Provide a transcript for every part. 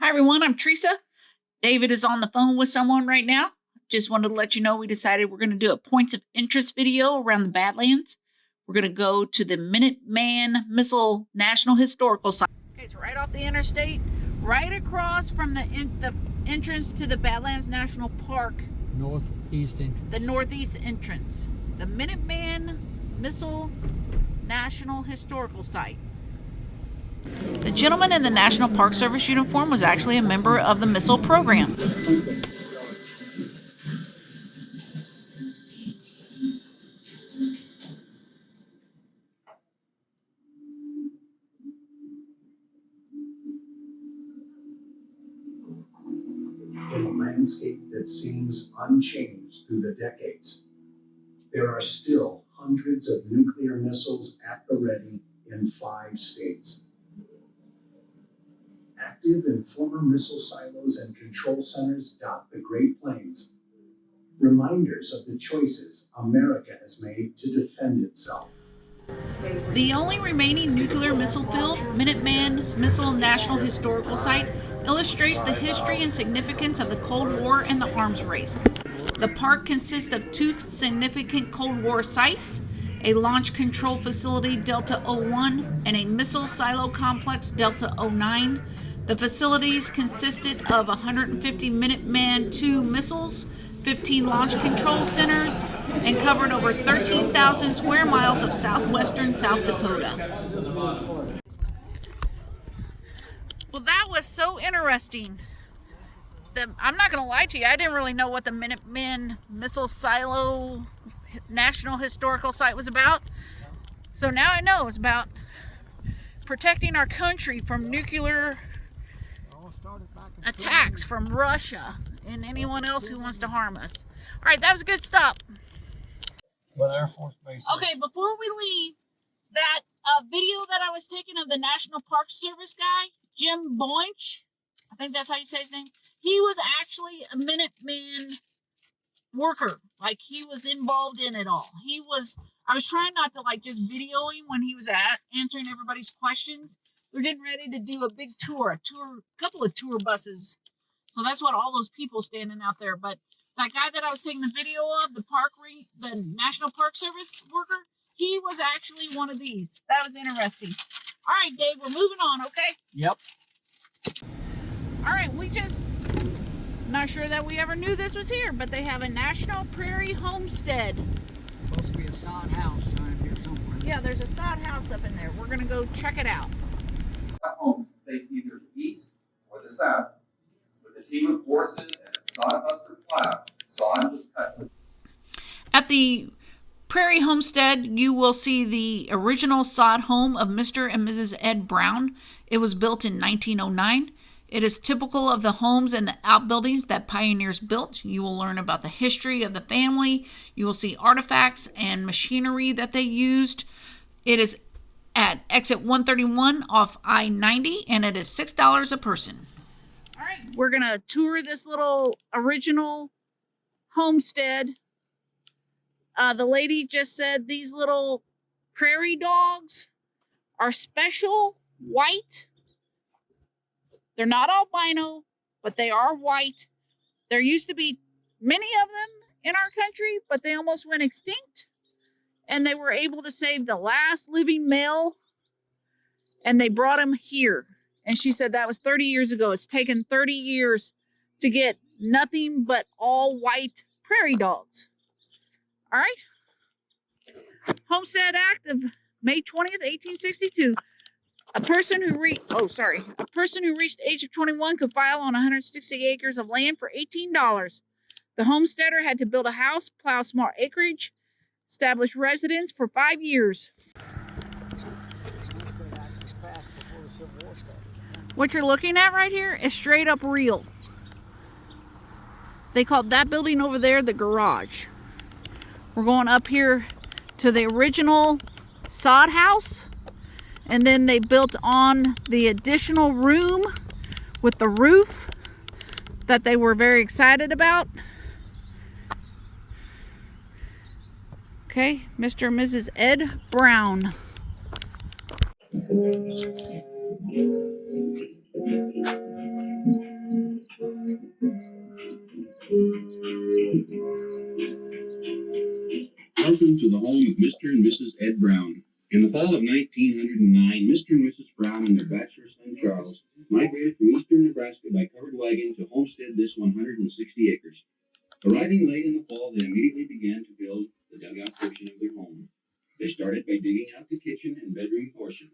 Hi everyone, I'm Teresa. David is on the phone with someone right now. Just wanted to let you know we decided we're going to do a points of interest video around the Badlands. We're going to go to the Minuteman Missile National Historical Site. Okay, it's right off the interstate, right across from the entrance to the Badlands National Park. Northeast entrance. The northeast entrance. The Minuteman Missile National Historical Site. The gentleman in the National Park Service uniform was actually a member of the missile program. In a landscape that seems unchanged through the decades, there are still hundreds of nuclear missiles at the ready in 5 states. Active and former missile silos and control centers dot the Great Plains, reminders of the choices America has made to defend itself. The only remaining nuclear missile field, Minuteman Missile National Historical Site, illustrates the history and significance of the Cold War and the arms race. The park consists of 2 significant Cold War sites, a launch control facility Delta 01 and a missile silo complex Delta 09. The facilities consisted of 150 Minuteman II missiles, 15 launch control centers, and covered over 13,000 square miles of southwestern South Dakota. Well, that was so interesting. I'm not going to lie to you, I didn't really know what the Minuteman Missile Silo National Historical Site was about. So now I know it's about protecting our country from nuclear attacks from Russia and anyone else who wants to harm us. All right, that was a good stop. Well, Air Force Base. Okay, before we leave, that video that I was taking of the National Park Service guy, Jim Boynch, I think that's how you say his name. He was actually a Minuteman worker. Like, he was involved in it all. I was trying not to just video him when he was answering everybody's questions. They're getting ready to do a big tour, a couple of tour buses. So that's what all those people standing out there. But that guy that I was taking the video of, the National Park Service worker, he was actually one of these. That was interesting. All right, Dave, we're moving on, okay? Yep. All right, not sure that we ever knew this was here, but they have a National Prairie Homestead. It's supposed to be a sod house down here somewhere. Yeah, there's a sod house up in there. We're going to go check it out. Homes face either the east or the south. With a team of horses and a sodbuster plow, sod was cut. At the Prairie Homestead, you will see the original sod home of Mr. and Mrs. Ed Brown. It was built in 1909. It is typical of the homes and the outbuildings that pioneers built. You will learn about the history of the family. You will see artifacts and machinery that they used. It is at exit 131 off I-90, and it is $6 a person. All right, we're going to tour this little original homestead. The lady just said these little prairie dogs are special white. They're not albino, but they are white. There used to be many of them in our country, but they almost went extinct. And they were able to save the last living male, and they brought him here. And she said that was 30 years ago. It's taken 30 years to get nothing but all white prairie dogs. All right. Homestead Act of May 20th, 1862. A person who reached the age of 21 could file on 160 acres of land for $18. The homesteader had to build a house, plow small acreage, establish residence for 5 years. What you're looking at right here is straight up real. They called that building over there the garage. We're going up here to the original sod house, and then they built on the additional room with the roof that they were very excited about. Okay, Mr. and Mrs. Ed Brown. Mr. and Mrs. Brown and their bachelor son Charles migrated from eastern Nebraska by covered wagon to homestead this 160 acres. Arriving late in the fall, they immediately began to build the dugout portion of their home. They started by digging out the kitchen and bedroom portion.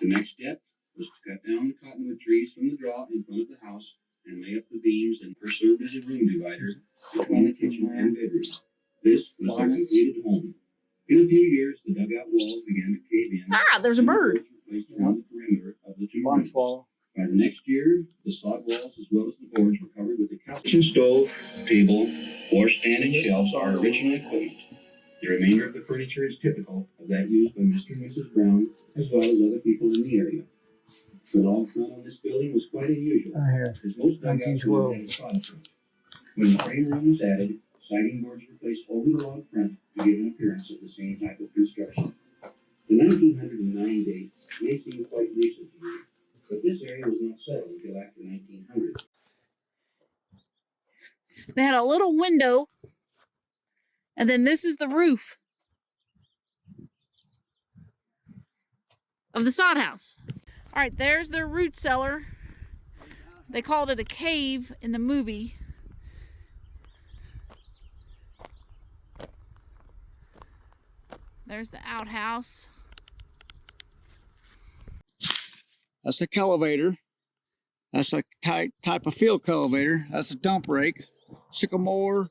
The next step was to cut down the cottonwood trees from the draw in front of the house and lay up the beams and served as a room divider between the kitchen and bedroom. This was their completed home. In a few years, the dugout walls began to cave in. Ah, there's a bird. Placed around the perimeter of the two Barn rooms. swallow. By the next year, the sod walls as well as the boards were covered with a kitchen stove, table, washstand, and shelves are original equipment. The remainder of the furniture is typical of that used by Mr. and Mrs. Brown as well as other people in the area. The log front on this building was quite unusual, Here. as most dugouts would have had a sod front. When the frame room was added, siding boards were placed over the log front to give an appearance of the same type of construction. The 1909 date may seem quite recent to you, but this area was not settled until after 1900. They had a little window, and then this is the roof of the sod house. All right, there's their root cellar. They called it a cave in the movie. There's the outhouse. That's a cultivator. That's a type of field cultivator. That's a dump rake, sycamore,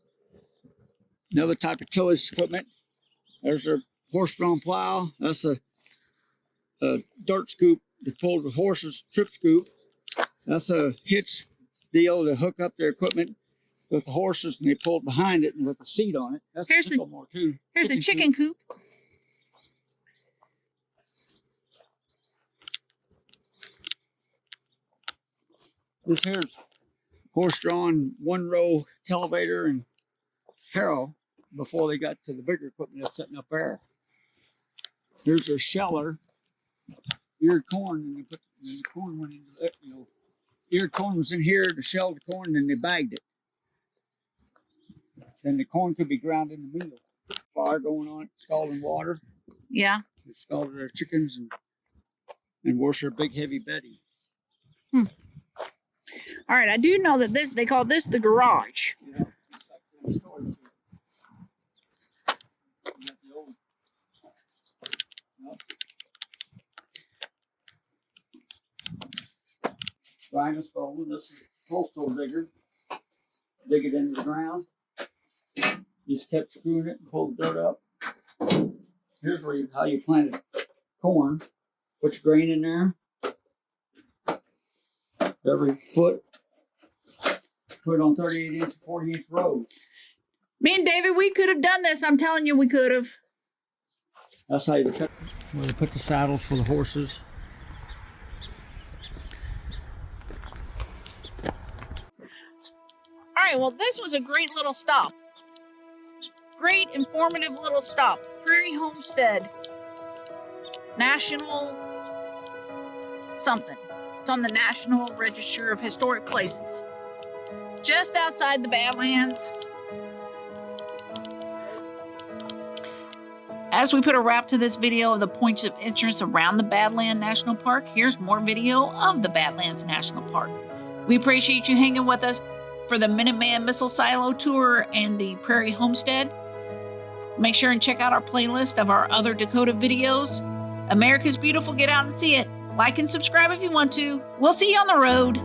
another type of tillage equipment. There's their horse-drawn plow. That's a dirt scoop to pull the horses, trip scoop. That's a hitch deal to hook up their equipment with the horses, and they pull behind it and with a seat on it. That's Here's a the- sycamore too. Here's the chicken coop. This here's horse-drawn one-row cultivator and harrow before they got to the bigger equipment that's sitting up there. Here's their sheller, eared corn, and they put the corn went into it, eared corn was in here to shell the corn, and they bagged it. Then the corn could be ground in the mill. Fire going on, scalding water. Yeah. They scalded their chickens and washed their big heavy bedding. All right, I do know that they call this the garage. You know, it's like them storage. You got the old- Grind a stone, this is a postal digger. Dig it into the ground. Just kept screwing it and pulled the dirt up. Here's how you planted corn. Put your grain in there. Every foot. Put it on 38-inch, 40-inch rows. Me and David, we could have done this. I'm telling you, we could have. That's how you cut. Where they put the saddles for the horses. All right, well, this was a great little stop. Great, informative little stop. Prairie Homestead. National something. It's on the National Register of Historic Places. Just outside the Badlands. As we put a wrap to this video of the points of interest around the Badlands National Park, here's more video of the Badlands National Park. We appreciate you hanging with us for the Minuteman Missile Silo Tour and the Prairie Homestead. Make sure and check out our playlist of our other Dakota videos. America's beautiful. Get out and see it. Like and subscribe if you want to. We'll see you on the road.